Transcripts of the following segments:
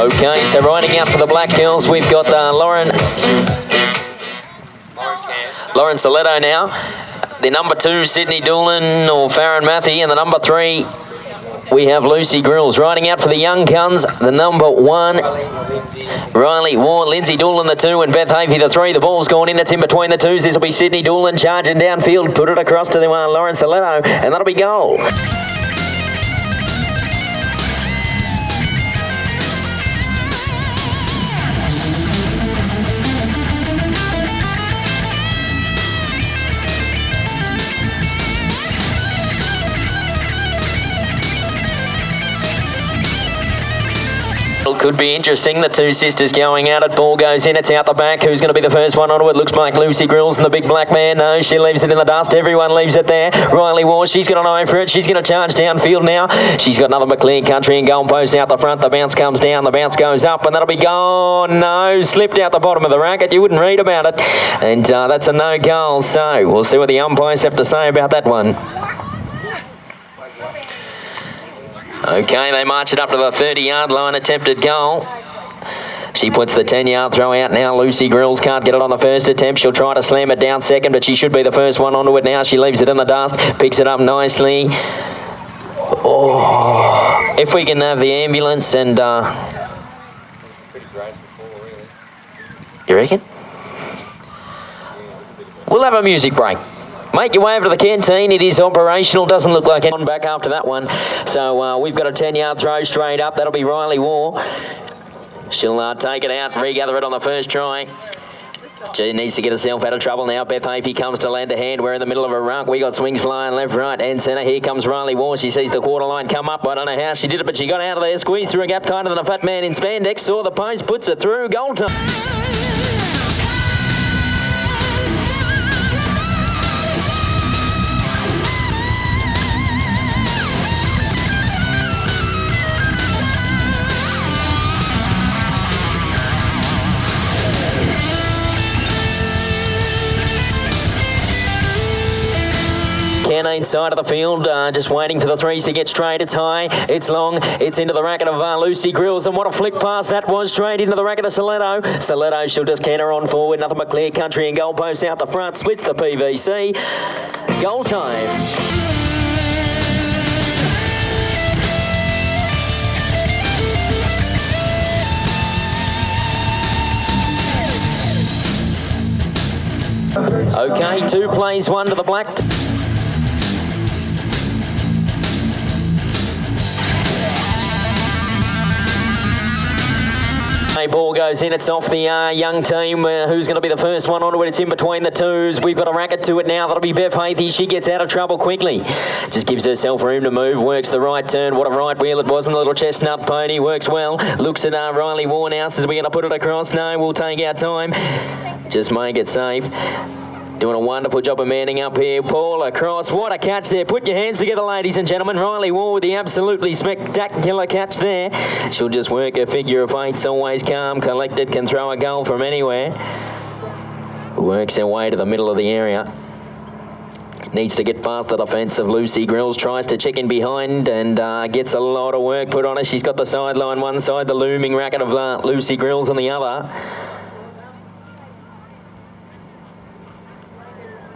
Okay, so riding out for the Black Hills, we've got Lauren Soletto now. The number 2, Sydney Doolan or Farron Matthew, and the number 3, we have Lucy Grills. Riding out for the Young Guns, the number 1, Riley Ward, Lindsay Doolan the 2, and Beth Havey the 3. The ball's gone in, it's in between the 2s. This will be Sydney Doolan charging downfield, put it across to the Lauren Soletto, and that'll be goal. Could be interesting. The 2 sisters going at it. Ball goes in. It's out the back. Who's going to be the first one onto it? Looks like Lucy Grills and the big black man. No, she leaves it in the dust. Everyone leaves it there. Riley Ward, she's got an eye for it. She's going to charge downfield now. She's got another McLean Country and goalpost out the front. The bounce comes down. The bounce goes up, and that'll be gone. No, slipped out the bottom of the racket. You wouldn't read about it. And that's a no goal. So we'll see what the umpires have to say about that one. Okay, they march it up to the 30-yard line, attempted goal. She puts the 10-yard throw out now. Lucy Grills can't get it on the first attempt. She'll try to slam it down second, but she should be the first one onto it now. She leaves it in the dust, picks it up nicely. Oh, if we can have the ambulance and... You reckon? We'll have a music break. Make your way over to the canteen. It is operational. Doesn't look like anyone back after that one. So we've got a 10-yard throw straight up. That'll be Riley War. She'll take it out, regather it on the first try. She needs to get herself out of trouble now. Beth Havey comes to lend a hand. We're in the middle of a ruck. We got swings flying left, right, and centre. Here comes Riley War. She sees the quarter line come up. I don't know how she did it, but she got out of there, squeezed through a gap tighter than a fat man in spandex. Saw the post, puts it through. Goal time. Canine side of the field, just waiting for the 3s to get straight. It's high, it's long, it's into the racket of Lucy Grills, and what a flick pass that was, straight into the racket of Soletto. Soletto, she'll just canter on forward, nothing but clear country and goalposts out the front, splits the PVC. Goal time. Okay, 2 plays, 1 to the black. Ball goes in, it's off the young team. Who's going to be the first one onto it? It's in between the 2s. We've got a racket to it now. That'll be Beth Havey. She gets out of trouble quickly. Just gives herself room to move. Works the right turn. What a right wheel it was. And the little chestnut pony works well. Looks at Riley War now. Says we're going to put it across. No, we'll take our time. Just make it safe. Doing a wonderful job of manning up here. Paul across. What a catch there. Put your hands together, ladies and gentlemen. Riley War with the absolutely spectacular catch there. She'll just work her figure of 8's. Always calm, collected, can throw a goal from anywhere. Works her way to the middle of the area. Needs to get past the defence of Lucy Grills. Tries to check in behind and gets a lot of work put on her. She's got the sideline one side, the looming racket of Lucy Grills on the other.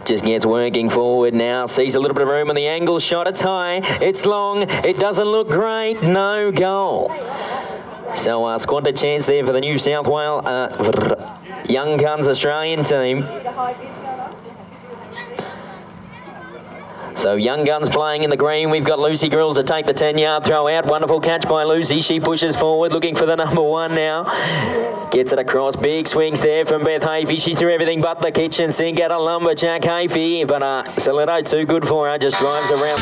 Just gets working forward now. Sees a little bit of room on the angle shot. It's high. It's long. It doesn't look great. No goal. So squandered chance there for the New South Wales Young Guns Australian team. So Young Guns playing in the green. We've got Lucy Grills to take the 10-yard throw out. Wonderful catch by Lucy. She pushes forward looking for the number 1 now. Gets it across. Big swings there from Beth Havey. She threw everything but the kitchen sink at a lumberjack Havey. But Soletto too good for her. Just drives around.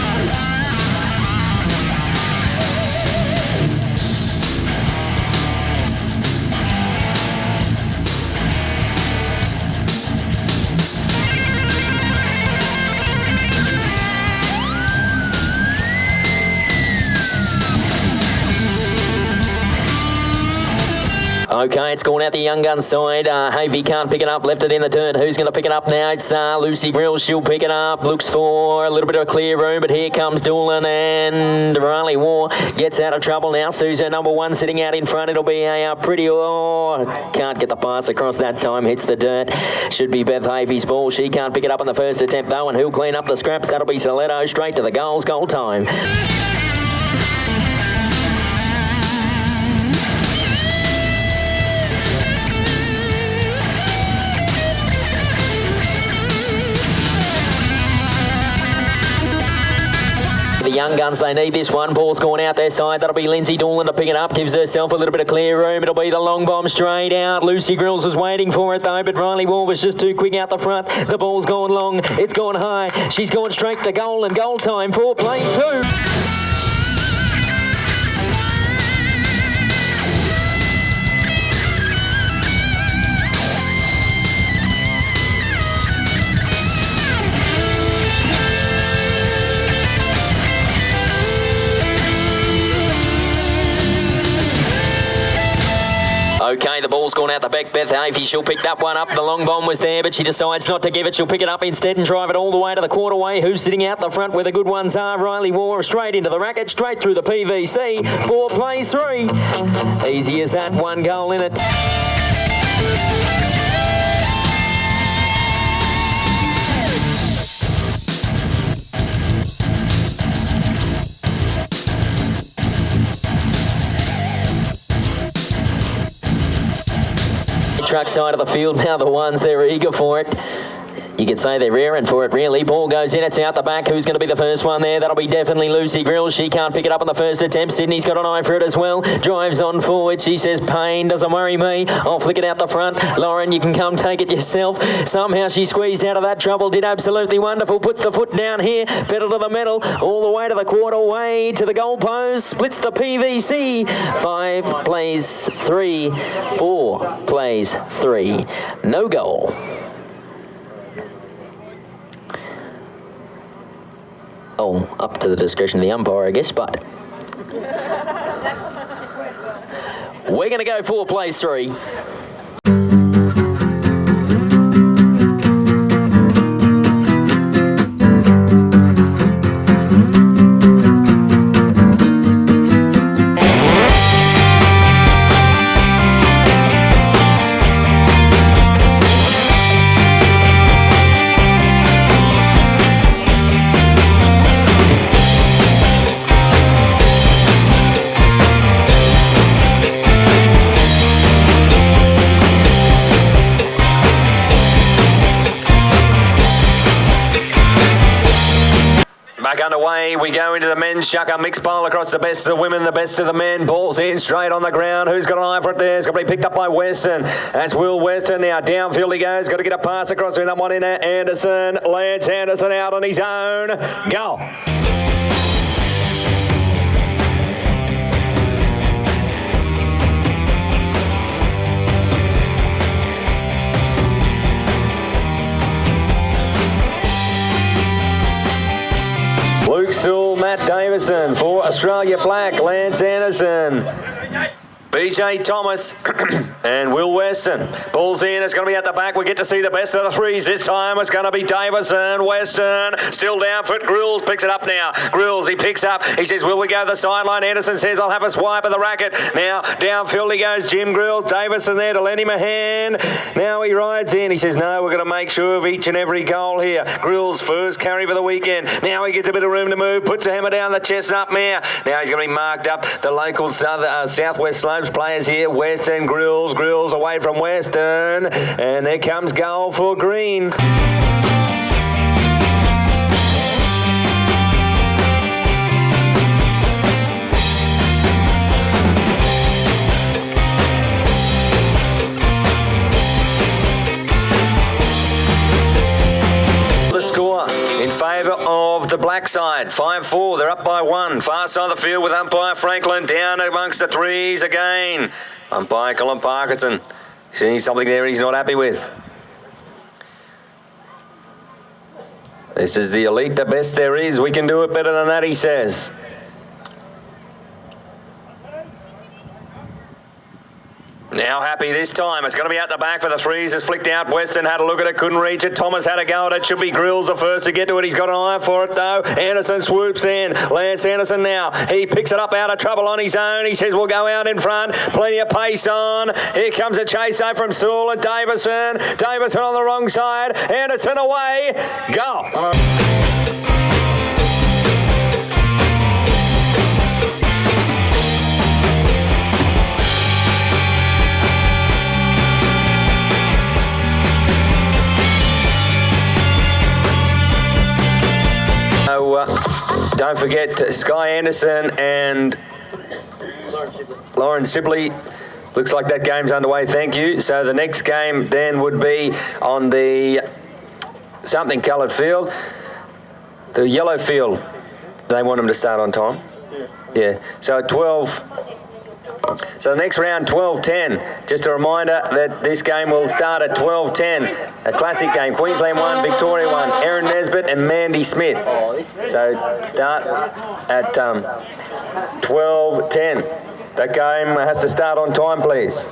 Okay, it's gone out the young gun side. Havey can't pick it up, left it in the dirt. Who's going to pick it up now? It's Lucy Grills. She'll pick it up. Looks for a little bit of a clear room, but here comes Doolan, and Riley War gets out of trouble now. Susan, number one, sitting out in front. It'll be a pretty... can't get the pass across that time. Hits the dirt. Should be Beth Havey's ball. She can't pick it up on the first attempt, though, and who'll clean up the scraps? That'll be Soletto. Straight to the goals. Goal time. The young guns, they need this one. Ball's gone out their side. That'll be Lindsay Doolan to pick it up. Gives herself a little bit of clear room. It'll be the long bomb straight out. Lucy Grills was waiting for it though, but Riley Wall was just too quick out the front. The ball's gone long. It's gone high. She's gone straight to goal, and goal time. 4 plays 2. Okay, the ball's gone out the back. Beth Havey, she'll pick that one up. The long bomb was there, but she decides not to give it. She'll pick it up instead and drive it all the way to the quarterway. Who's sitting out the front where the good ones are? Riley War straight into the racket, straight through the PVC. 4 plays 3. Easy as that, 1 goal in it. Truck side of the field now, the ones, they're eager for it. You could say they're raring for it, really. Ball goes in, it's out the back. Who's going to be the first one there? That'll be definitely Lucy Grills. She can't pick it up on the first attempt. Sydney's got an eye for it as well. Drives on forward. She says, pain doesn't worry me. I'll flick it out the front. Lauren, you can come take it yourself. Somehow she squeezed out of that trouble. Did absolutely wonderful. Puts the foot down here. Pedal to the metal. All the way to the quarter way to the goal post. Splits the PVC. 5 plays 3. 4 plays 3. No goal. Oh, up to the discretion of the umpire, I guess, but we're going to go 4 plays 3. Back underway, we go into the men's shucker. Mixed bowl across the best of the women, the best of the men. Ball's in straight on the ground. Who's got an eye for it there? It's going to be picked up by Weston. That's Will Weston now. Downfield he goes. Got to get a pass across to number 1 in Anderson. Lance Anderson out on his own. Goal. Luke Sewell, Matt Davison. For Australia Black, Lance Anderson. BJ Thomas and Will Weston. Ball's in, it's going to be at the back. We get to see the best of the threes. This time it's going to be Davison, Weston, still down foot. Grills picks it up now. Grills, he picks up. He says, will we go to the sideline? Anderson says, I'll have a swipe of the racket. Now downfield he goes, Jim Grills. Davison there to lend him a hand. Now he rides in. He says, no, we're going to make sure of each and every goal here. Grills first carry for the weekend. Now he gets a bit of room to move. Puts a hammer down the chestnut mare. Now he's going to be marked up. The local Southwest Slopes players here. Weston, Grills away from Weston, and there comes goal for Green. The score in favour of the black side, 5-4. They're up by 1. Far side of the field with umpire Franklin down amongst the threes again. Umpire Colin Parkinson seeing something there he's not happy with. This is the elite, the best there is. We can do it better than that, he says. Now Happy this time. It's going to be out the back for the threes. It's flicked out. Weston had a look at it, couldn't reach it. Thomas had a go at it. Should be Grills the first to get to it. He's got an eye for it though. Anderson swoops in. Lance Anderson now. He picks it up out of trouble on his own. He says we'll go out in front. Plenty of pace on. Here comes a chase out from Sewell and Davison. Davison on the wrong side. Anderson away. Go. Don't forget Sky Anderson and Lauren Sibley. Looks like that game's underway, thank you. So the next game then would be on the something coloured field. The yellow field. They want them to start on time? Yeah. So at 12... So the next round, 12-10. Just a reminder that this game will start at 12-10. A classic game. Queensland 1, Victoria 1. Erin Nesbitt and Mandy Smith. So start at 12-10. That game has to start on time, please.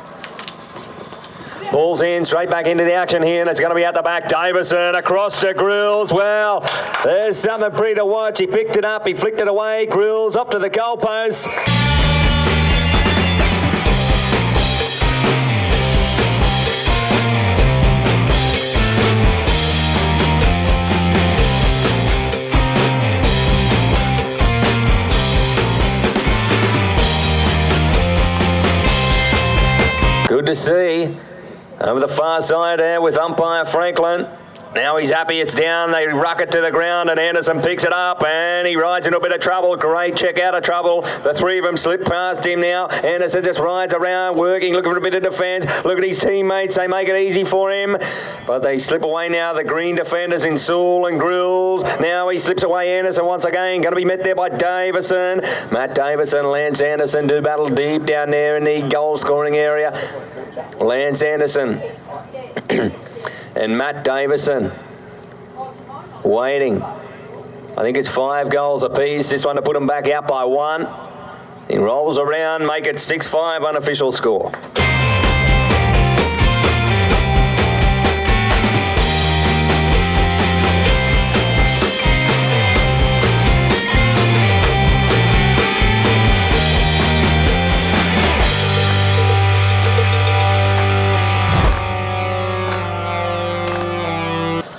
Ball's in, straight back into the action here, and it's going to be out the back. Davison across to Grills. Well, there's something pretty to watch. He picked it up, he flicked it away. Grills off to the goalpost. Good to see. Over the far side there with umpire Franklin. Now he's happy it's down. They ruck it to the ground and Anderson picks it up and he rides into a bit of trouble. Great check out of trouble. The three of them slip past him now. Anderson just rides around working, looking for a bit of defence. Look at his teammates. They make it easy for him. But they slip away now. The green defenders in Sewell and Grills. Now he slips away Anderson once again. Going to be met there by Davison. Matt Davison, Lance Anderson do battle deep down there in the goal scoring area. Lance Anderson. And Matt Davison waiting. I think it's 5 goals apiece. This one to put them back out by 1. He rolls around, make it 6-5 unofficial score.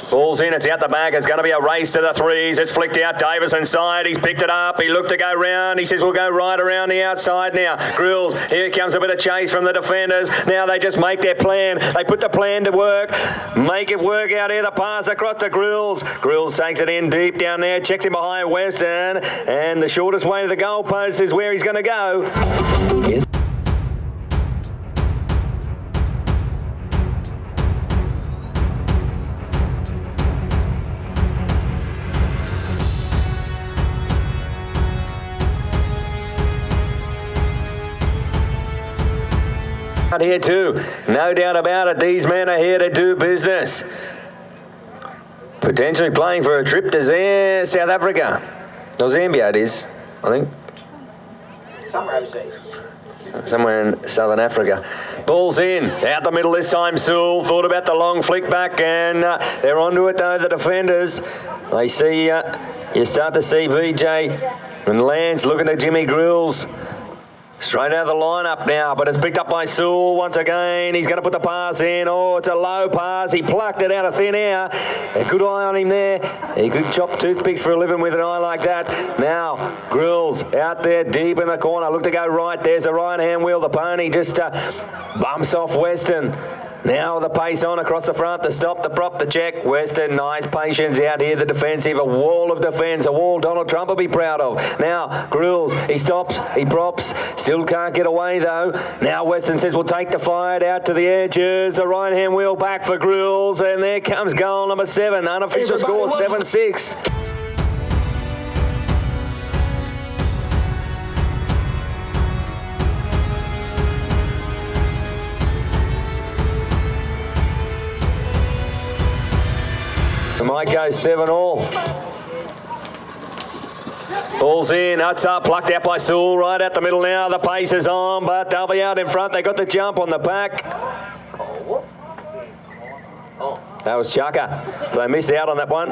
Ball's in, it's out the back. It's going to be a race to the threes. It's flicked out Davison's side. He's picked it up. He looked to go round. He says we'll go right around the outside now. Grills, here comes a bit of chase from the defenders. Now they just make their plan. They put the plan to work. Make it work out here. The pass across to Grills. Grills takes it in deep down there. Checks him behind Weston. And the shortest way to the goalpost is where he's going to go. Yes. Here too, no doubt about it. These men are here to do business. Potentially playing for a trip to South Africa, or Zambia it is, I think. Somewhere overseas. Somewhere in Southern Africa. Ball's in, out the middle this time. Sewell thought about the long flick back, and they're onto it though. The defenders. They see you start to see VJ and Lance looking at Jimmy Grills. Straight out of the lineup now, but it's picked up by Sewell once again. He's going to put the pass in. Oh, it's a low pass. He plucked it out of thin air. A good eye on him there. He could chop toothpicks for a living with an eye like that. Now, Grills out there deep in the corner. Look to go right. There's the right hand wheel. The pony just bumps off Weston. Now the pace on across the front, the stop, the prop, the check. Weston, nice patience out here, the defensive, a wall of defence, a wall Donald Trump will be proud of. Now, Grills, he stops, he props, still can't get away though. Now Weston says we'll take the fight out to the edges, the right-hand wheel back for Grills, and there comes goal number 7, unofficial score 7-6. It might go 7-all. Ball's in, Huts up, plucked out by Sewell, right at the middle now. The pace is on, but they'll be out in front. They got the jump on the pack. That was Chaka. So they missed out on that one.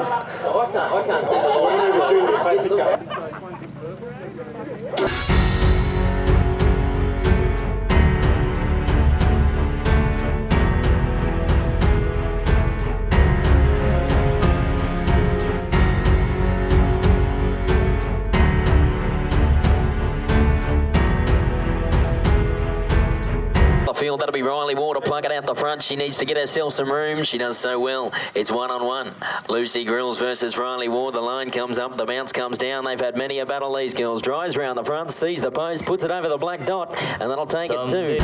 Field, that'll be Riley Water, plug it out the front. She needs to get herself some room. She does so well. It's 1-on-1. Lucy Grills versus Riley Ward. The line comes up, the bounce comes down. They've had many a battle, these girls. Drives round the front, sees the post, puts it over the black dot, and that'll take it too.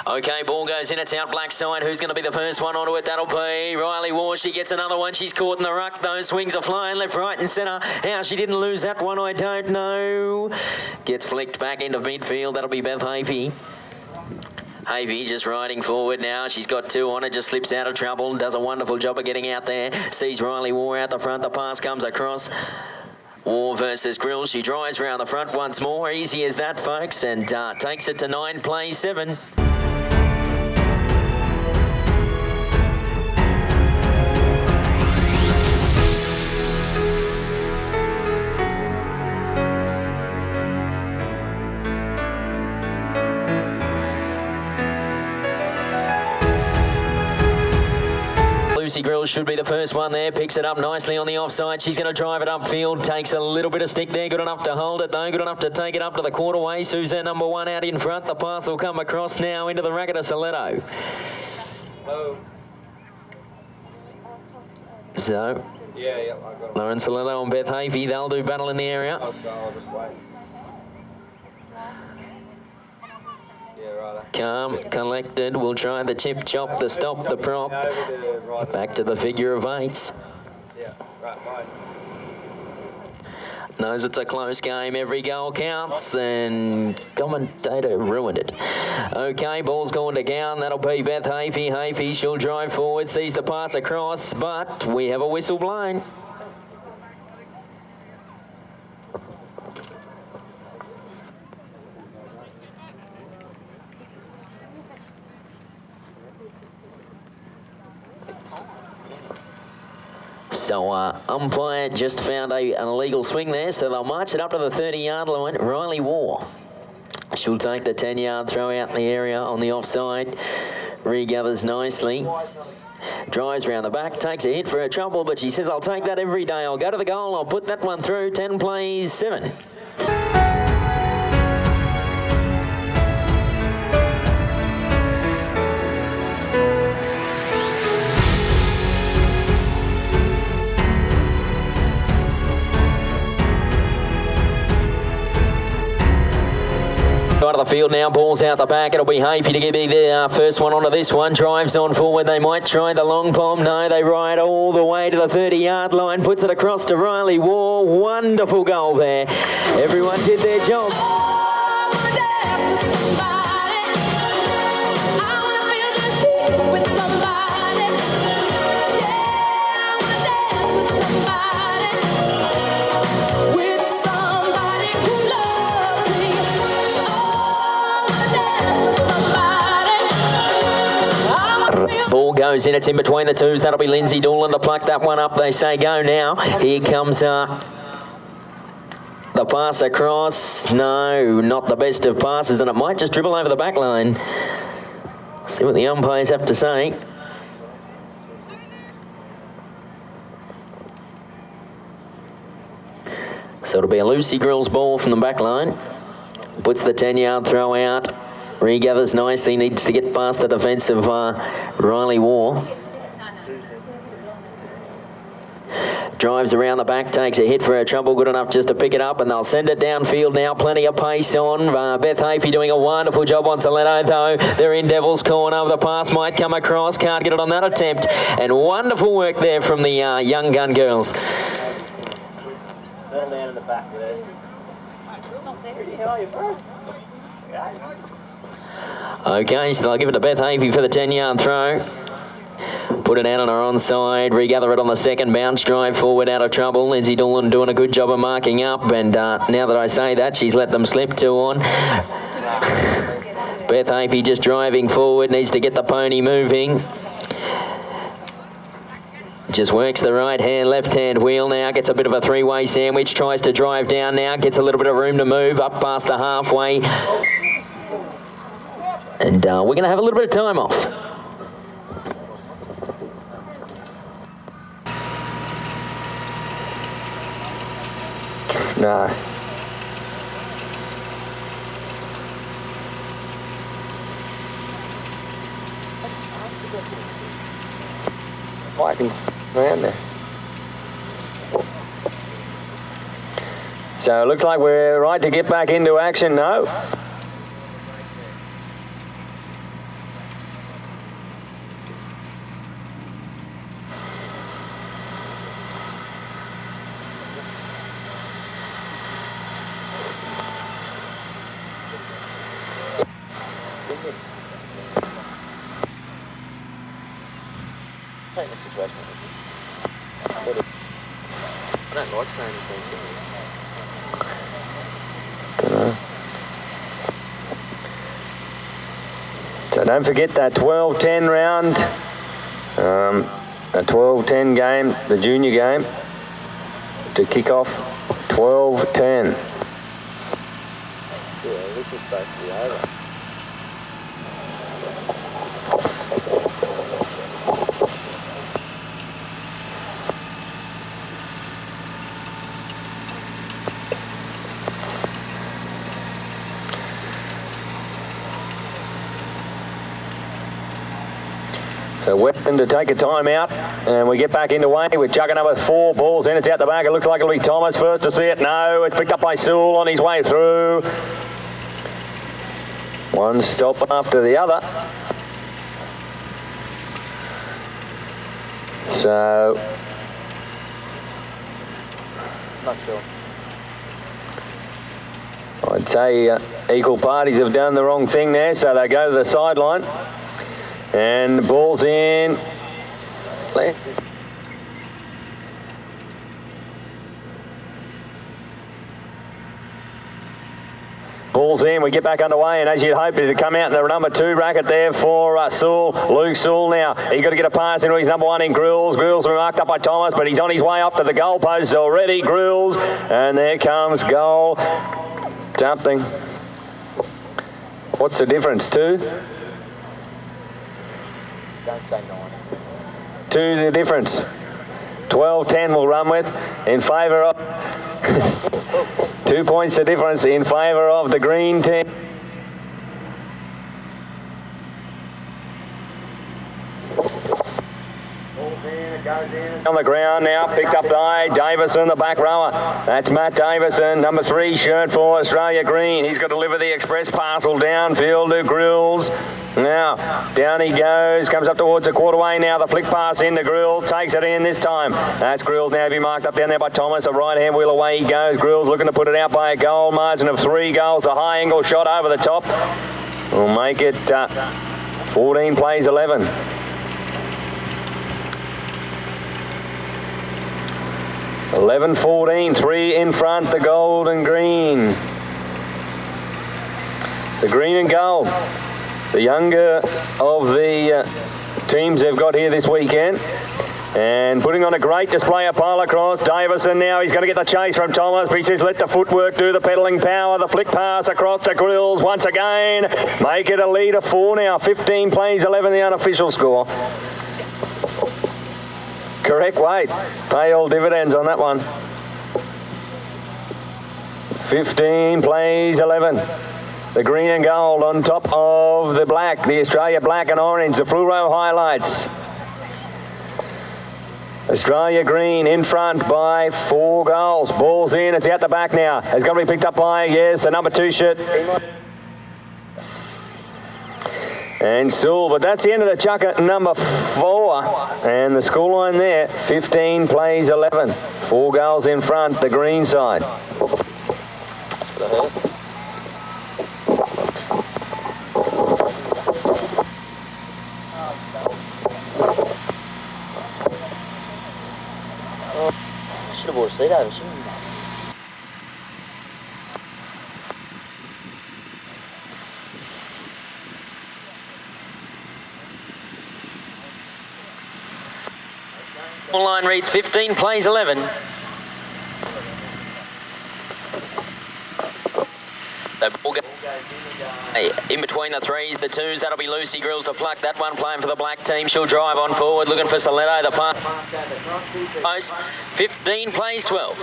Okay, ball goes in, it's out black side. Who's going to be the first one onto it? That'll be Riley War. She gets another one. She's caught in the ruck. Those swings are flying left, right and centre. How she didn't lose that one, I don't know. Gets flicked back into midfield. That'll be Beth Havey. Havey just riding forward now. She's got two on it, just slips out of trouble. Does a wonderful job of getting out there. Sees Riley War out the front. The pass comes across. War versus Grill. She drives round the front once more. Easy as that, folks, and takes it to 9 plays 7. Lucy Grills should be the first one there. Picks it up nicely on the offside. She's going to drive it upfield. Takes a little bit of stick there. Good enough to hold it though. Good enough to take it up to the quarterway. Suzanne number 1 out in front. The pass will come across now into the racket of Soletto. Hello. So, Yeah, I got it. Lauren Soletto and Beth Havey. They'll do battle in the area. I'll just wait. Yeah, right. Calm, collected. We'll try the chip chop, the stop, the prop. Back to the figure of 8s. Yeah, right, bye. Knows it's a close game. Every goal counts, and commentator ruined it. Okay, ball's gone to Gown. That'll be Beth Havey. Havey, she'll drive forward, sees the pass across, but we have a whistle blown. So umpire just found an illegal swing there, so they'll march it up to the 30-yard line. Riley War. She'll take the 10-yard throw out in the area on the offside. Regathers nicely. Drives round the back, takes a hit for her trouble, but she says, I'll take that every day. I'll go to the goal, I'll put that one through. 10 plays 7. Out of the field now, ball's out the back. It'll be Havey to give me the first one onto this one. Drives on forward. They might try the long palm. No, they ride all the way to the 30-yard line. Puts it across to Riley War. Wonderful goal there. Everyone did their job. Ball goes in, it's in between the twos. That'll be Lindsay Doolan to pluck that one up. They say go now. Here comes the pass across. No, not the best of passes, and it might just dribble over the back line. See what the umpires have to say. So it'll be a Lucy Grills ball from the back line. Puts the 10-yard throw out. Regathers nicely, needs to get past the defence of Riley War. Drives around the back, takes a hit for her trouble, good enough just to pick it up, and they'll send it downfield now. Plenty of pace on. Beth Hafey doing a wonderful job on Soletto, though. They're in Devil's Corner. The pass might come across. Can't get it on that attempt. And wonderful work there from the young gun girls. Settle down in the back there. Okay, so they'll give it to Beth Hafey for the 10-yard throw. Put it out on her onside, regather it on the second bounce, drive forward out of trouble. Lindsay Doolan doing a good job of marking up, and now that I say that, she's let them slip 2 on. Beth Hafey just driving forward, needs to get the pony moving. Just works the right hand, left hand wheel now, gets a bit of a 3-way sandwich, tries to drive down now, gets a little bit of room to move up past the halfway. And we're going to have a little bit of time off. No. Vikings around there. So it looks like we're right to get back into action. No. I don't like saying anything. So don't forget that 12-10 round, a 12-10 game, the junior game, to kick off 12-10. Yeah, this is supposed to be over. So Weston to take a time out, and we get back into way. We're chucking number 4 balls in. It's out the back. It looks like it'll be Thomas first to see it. No, it's picked up by Sewell on his way through. One stop after the other. So Not sure. I'd say equal parties have done the wrong thing there, so they go to the sideline. And the ball's in. Ball's in, we get back underway, and as you'd hope, to come out in the number 2 bracket there for Sewell. Luke Sewell now. He's got to get a pass into his number 1 in Grills. Grills marked up by Thomas, but he's on his way up to the goal post already. Grills, and there comes goal. Something. What's the difference? 2? Don't say 9. 2 the difference. 12-10 we'll run with in favour of 2 points the difference in favour of the green team. On the ground now, picked up by Davison, the back rower. That's Matt Davison, number 3 shirt for Australia Green. He's got to deliver the express parcel downfield to Grills. Now, down he goes, comes up towards the quarterway now. The flick pass into Grills, takes it in this time. That's Grills now, be marked up down there by Thomas. A right-hand wheel away he goes. Grills looking to put it out by a goal margin of 3 goals. A high-angle shot over the top will make it 14 plays 11. 11-14, 3 in front, the gold and green. The green and gold. The younger of the teams they've got here this weekend. And putting on a great display of pole across. Davison now, he's going to get the chase from Thomas, but he says let the footwork do the pedalling power. The flick pass across to Grills once again. Make it a lead of 4 now. 15 plays 11, the unofficial score. Correct weight. Pay all dividends on that one. 15 plays 11. The green and gold on top of the black. The Australia black and orange. The Fluoro highlights. Australia Green in front by 4 goals. Ball's in, it's out the back now. It's going to be picked up by, yes, the number 2 shirt. And Sewell, but that's the end of the chucker, number 4. And the scoreline there, 15 plays 11. 4 goals in front, the green side. Should have bought a seat over, shouldn't you? Line reads 15 plays 11. The ball goes in between the 3s, the 2s. That'll be Lucy Grills to pluck. That one playing for the black team. She'll drive on forward, looking for Stiletto. The punt. Post. 15 plays 12.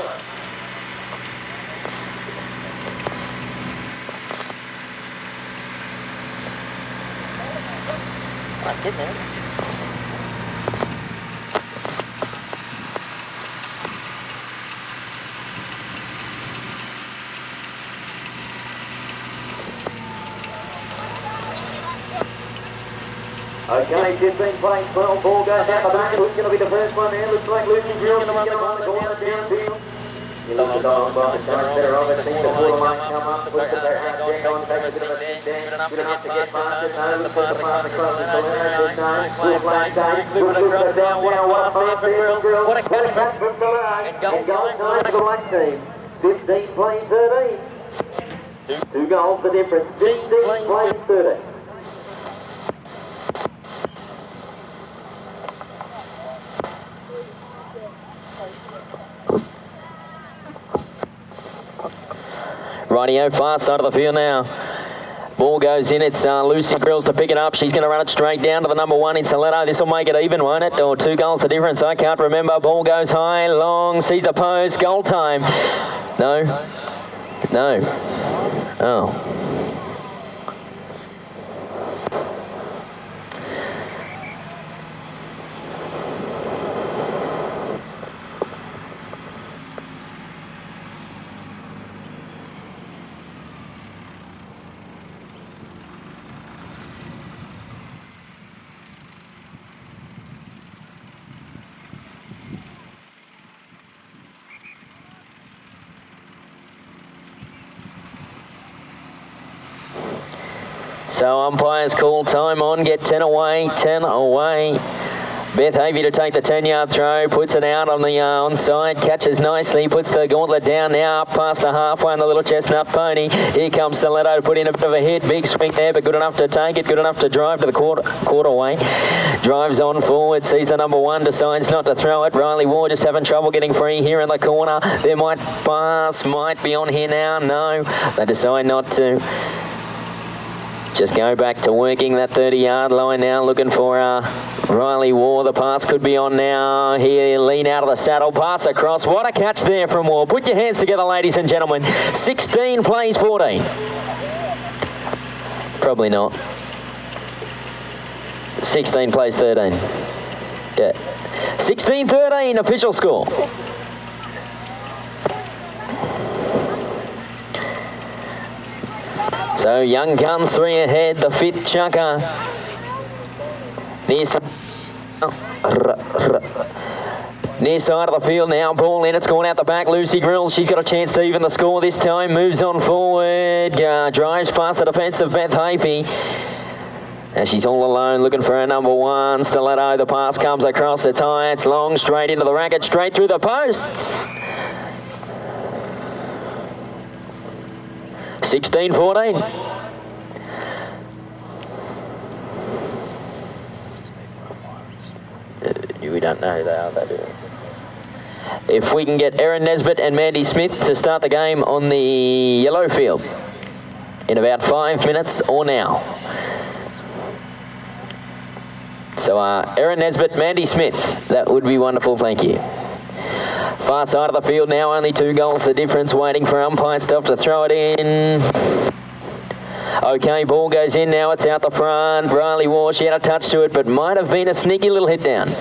Right, get there. Okay, 15 plays 12, ball goes out the back. Who's going to be the first one there? Looks like Lucy Grills is going to run the corner downfield. He looks at the line by the side, better of it. Seems the quarter might come up. Puts the back check on, takes a bit of a step down. Good enough to get past it. No, looks at the pass across the corner. Good play, safe. Good across down. What a pass there from Grills. What a catch from Salah. And goal time for the black team. 15 plays 13. 2 goals the difference. 15 plays 13. Rightio, far side of the field now. Ball goes in, it's Lucy Grills to pick it up. She's going to run it straight down to the number 1 in Stiletto. This will make it even, won't it? Or 2 goals the difference, I can't remember. Ball goes high, long, sees the post, goal time. No. No. Oh. So umpires call time on, get 10 away, 10 away. Beth Havey to take the 10-yard throw, puts it out on the onside, catches nicely, puts the gauntlet down now, up past the halfway on the little chestnut pony. Here comes Stiletto to put in a bit of a hit, big swing there, but good enough to take it, good enough to drive to the quarterway. Drives on forward, sees the number 1, decides not to throw it. Riley Ward just having trouble getting free here in the corner. There might be on here now, no, they decide not to. Just go back to working that 30-yard line now, looking for Riley Ward. The pass could be on now. Here, lean out of the saddle, pass across. What a catch there from Ward. Put your hands together, ladies and gentlemen. 16 plays 14. Probably not. 16 plays 13. Yeah. 16-13 official score. So Young Guns 3 ahead, the 5th chucker. Near side of the field now, ball in, it's gone out the back. Lucy Grills, she's got a chance to even the score this time. Moves on forward, drives past the defensive Beth Havey. And she's all alone looking for her number 1. Stiletto, the pass comes across, it's high, it's long, straight into the racket, straight through the posts. 16-14. We don't know who they are, they do. If we can get Erin Nesbitt and Mandy Smith to start the game on the yellow field in about 5 minutes or now. So Erin Nesbitt, Mandy Smith, that would be wonderful, thank you. Far side of the field now, only 2 goals the difference, waiting for umpire stuff to throw it in. Okay, ball goes in now, it's out the front. Riley Ward, she had a touch to it, but might have been a sneaky little hit down.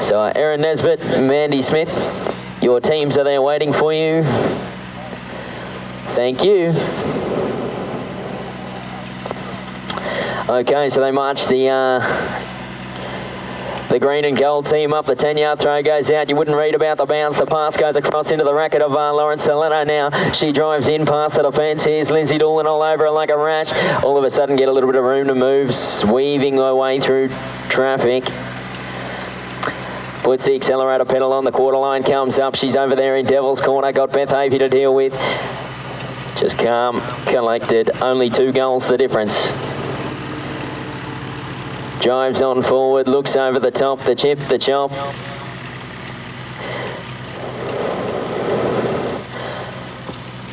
So Aaron Nesbitt, Mandy Smith, your teams are there waiting for you. Thank you. Okay, so they march the green and gold team up. The 10-yard throw goes out. You wouldn't read about the bounce. The pass goes across into the racket of Lawrence Delano now. She drives in past the defence. Here's Lindsay Doolan all over her like a rash. All of a sudden get a little bit of room to move, weaving her way through traffic. Puts the accelerator pedal on. The quarter line comes up. She's over there in Devil's Corner. Got Beth Havey to deal with. Just calm, collected. Only 2 goals the difference. Drives on forward, looks over the top, the chip, the chop.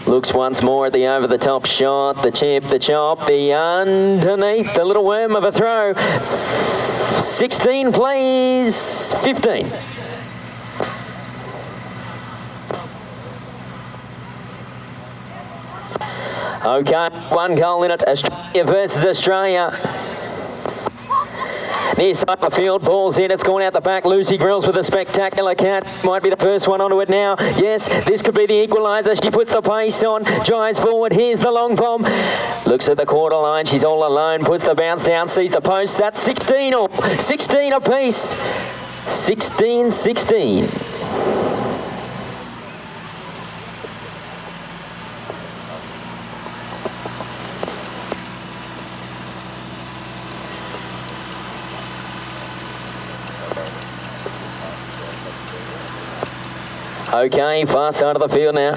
Looks once more at the over-the-top shot, the chip, the chop, the underneath, the little worm of a throw. 16 plays, 15. Okay, 1 goal in it, Australia versus Australia. Near side of the field, ball's in, it's gone out the back. Lucy Grills with a spectacular cat. Might be the first one onto it now. Yes, this could be the equaliser. She puts the pace on, drives forward. Here's the long bomb. Looks at the quarter line, she's all alone. Puts the bounce down, sees the post. That's 16 or 16 apiece. 16-16. Okay, far side of the field now.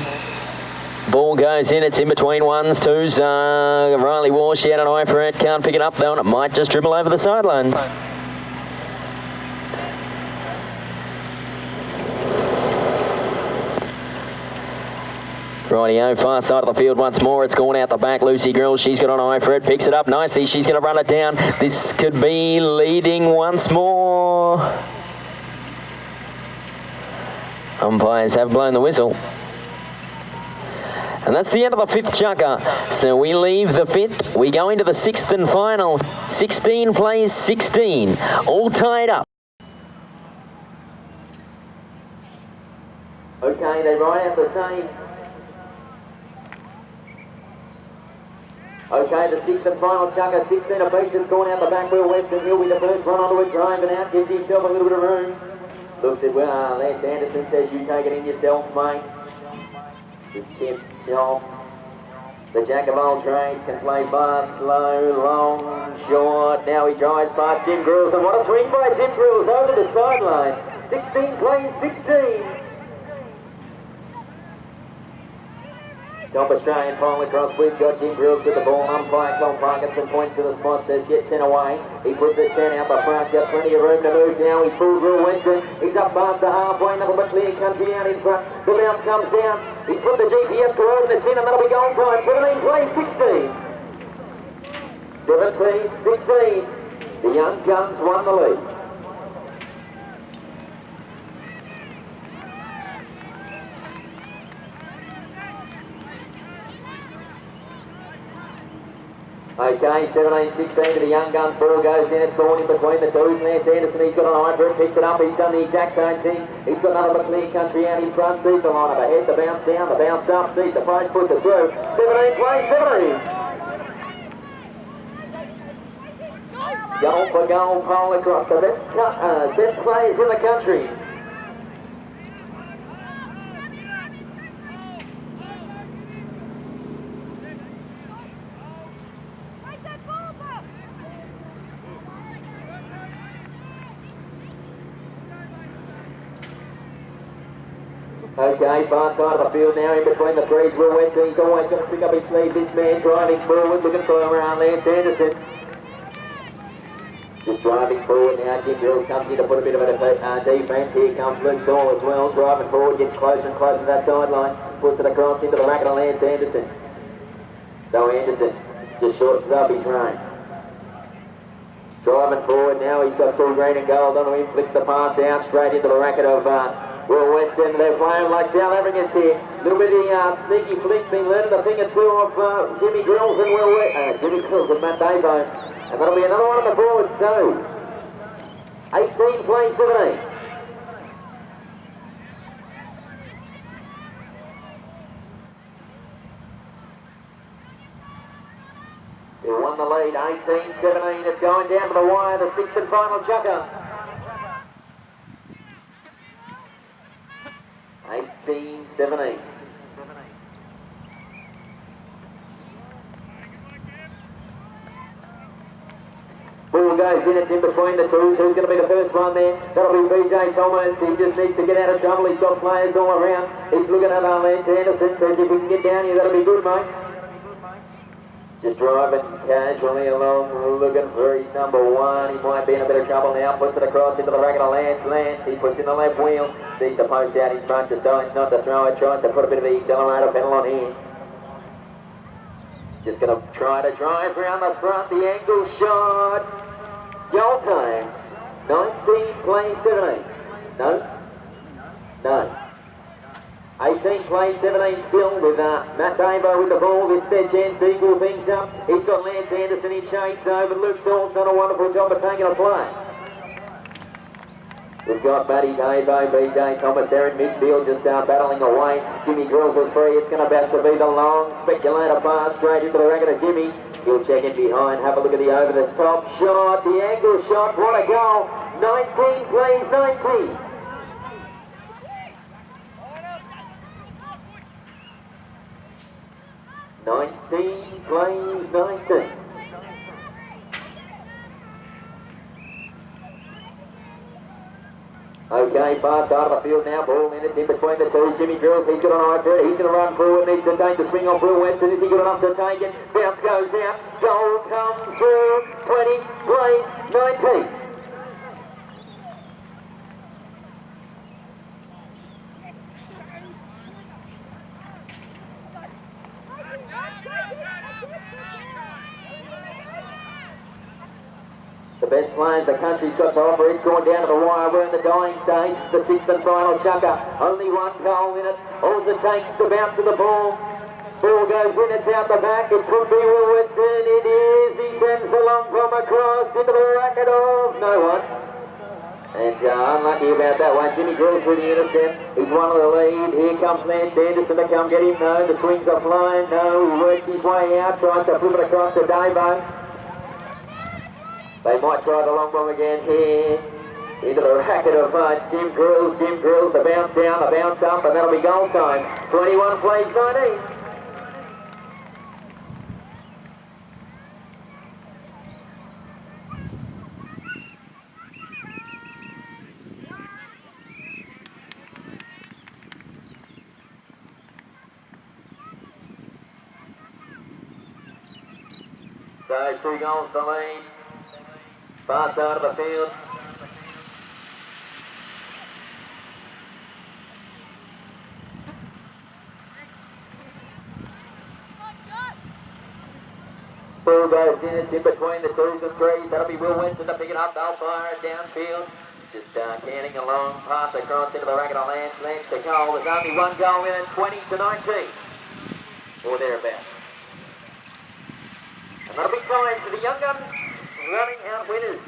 Ball goes in, it's in between 1s, 2s. Riley Wall, she had an eye for it, can't pick it up though, and it might just dribble over the sideline. Rightio, far side of the field once more. It's gone out the back. Lucy Grills, she's got an eye for it, picks it up nicely. She's going to run it down. This could be leading once more. Umpires have blown the whistle. And that's the end of the 5th chukker. So we leave the 5th. We go into the 6th and final. 16 plays 16. All tied up. Okay, they ride out the same. Okay, the 6th and final chukker, 16 apiece. It's gone out the back wheel. Western will be the first one onto it, driving out, gives himself a little bit of room. Looks at, well, Lance Anderson says you take it in yourself, mate. Just chips, chops. The jack of all trades can play fast, slow, long, short. Now he drives past Jim Grills, and what a swing by Jim Grills over the sideline. 16 plays 16. Top Australian final across. We've got Jim Grills with the ball. Umpire Tom Parkinson points to the spot, says get 10 away. He puts it 10 out the front, got plenty of room to move now. He's full Grill Western. He's up past the halfway, nothing but clear country out in front. The bounce comes down. He's put the GPS coordinates in, and that'll be goal time. 17 plays 16. 17-16. The Young Guns won the lead. Okay, 17-16 to the Young Guns. Ball goes in, it's gone in between the 2s. Lance Anderson, he's got an eye for it, picks it up. He's done the exact same thing. He's got another but clear country out in front. Sees the line up ahead, the bounce down, the bounce up. Sees the post, puts it through. 17 plays 17. Goal for goal, pole across. The best players in the country. Okay, far side of the field now, in between the 3s. Will Western, he's always going to pick up his sleeve. This man driving forward, looking for around Lance Anderson. Just driving forward now. Jim Grills comes in to put a bit of a defence. Here comes Luke Saul as well, driving forward, getting closer and closer to that sideline. Puts it across into the racket of Lance Anderson. So Anderson just shortens up his reins. Driving forward now, he's got 2 green and gold on him. Flicks the pass out straight into the racket of Will Western. They're playing like South Africans here. A little bit of sneaky flick being learned a thing or two of Jimmy Grills and Jimmy Grills and Matt Davo. And that'll be another one on the board. So 18 plays 17. the lead, 18-17. It's going down to the wire, the sixth and final chucker. 18-17. Ball goes in, it's in between the twos. Who's going to be the first one there? That'll be BJ Thomas. He just needs to get out of trouble. He's got players all around. He's looking at Lance Anderson. Says if we can get down here, that'll be good, mate. Just driving casually along, looking for his number one. He might be in a bit of trouble now. Puts it across into the racket of Lance. Lance, he puts in the left wheel. Sees the post out in front. Decides not to throw it. Tries to put a bit of the accelerator pedal on here. Just going to try to drive around the front. The angle shot. Goal time. 19 plays 17. No. 18 plays 17 still with Matt Davo with the ball. This is their chance to equal things up. He's got Lance Anderson in chase though, but Luke Saul's done a wonderful job of taking a play. We've got Matty Davo, BJ Thomas there in midfield, just battling away. Jimmy Grills is free. It's going to have to be the long speculator pass straight into the racket of Jimmy. He'll check in behind, have a look at the over the top shot, the angle shot, what a goal. 19 plays 19. Plays 19. Okay, far side of the field now, ball in, it's in between the twos. Jimmy Grills, he's got an eye for it, he's going to run forward, needs to take the swing off Will Weston. Is he good enough to take it? Bounce goes out, goal comes through, 20 plays 19. The best players the country's got to offer. It's gone down to the wire. We're in the dying stage. The sixth and final chucker. Only one goal in it. All it takes is the bounce of the ball. Ball goes in. It's out the back. It could be Will Weston. It is. He sends the long bomb across into the racket of no one. And unlucky about that one. Jimmy Grills with the intercept. He's one of the lead. Here comes Lance Anderson to come get him. No, the swings are flying. No, he works his way out. Tries to flip it across to Davo. They might try the long bomb again here. Into the racket of Jim Grills. Jim Grills, the bounce down, the bounce up, and that'll be goal time. 21 plays 19. So 2 goals to lead. Far side of the field. Ball goes in, it's in between the twos and threes. That'll be Will Weston to pick it up. They'll fire it downfield. Just canning along, pass across into the racket on Lance. Lance to goal. There's only one goal in it, 20-19. Or thereabouts. And that'll be time for the Young Guns running out winners.